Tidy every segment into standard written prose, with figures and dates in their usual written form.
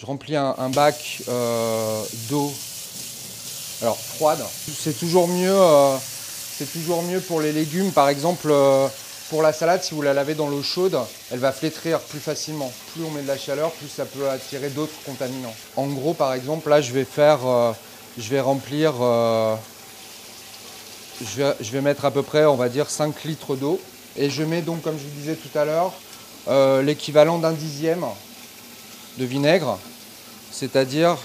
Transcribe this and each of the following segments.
Je remplis un bac d'eau froide. C'est toujours mieux pour les légumes. Par exemple, pour la salade, si vous la lavez dans l'eau chaude, elle va flétrir plus facilement. Plus on met de la chaleur, plus ça peut attirer d'autres contaminants. En gros, par exemple, là, je vais remplir, je vais mettre à peu près, on va dire, 5 litres d'eau. Et je mets donc, comme je vous disais tout à l'heure, l'équivalent d'un dixième de vinaigre. C'est-à-dire,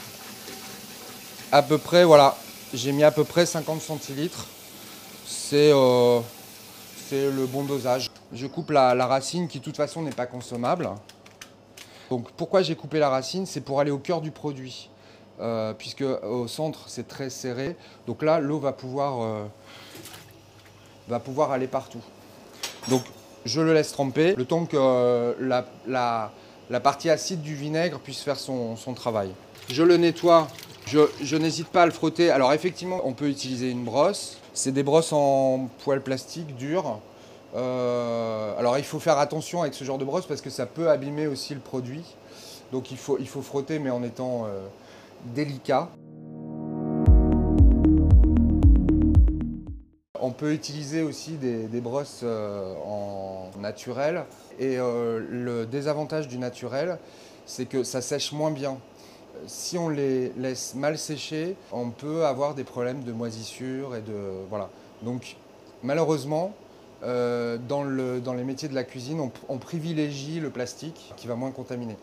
à peu près, voilà, j'ai mis à peu près 50 centilitres. C'est le bon dosage. Je coupe la racine qui, de toute façon, n'est pas consommable. Donc, pourquoi j'ai coupé la racine? C'est pour aller au cœur du produit. Puisque au centre, c'est très serré. Donc là, l'eau va pouvoir aller partout. Donc, je le laisse tremper le temps que la partie acide du vinaigre puisse faire son travail. Je le nettoie. Je n'hésite pas à le frotter. Alors effectivement, on peut utiliser une brosse. C'est des brosses en poil plastique dur. Alors il faut faire attention avec ce genre de brosse parce que ça peut abîmer aussi le produit. Donc il faut frotter mais en étant délicat. On peut utiliser aussi des brosses en naturel. Et le désavantage du naturel, c'est que ça sèche moins bien. Si on les laisse mal sécher, on peut avoir des problèmes de moisissure et de voilà. Donc malheureusement, dans les métiers de la cuisine, on privilégie le plastique qui va moins contaminer.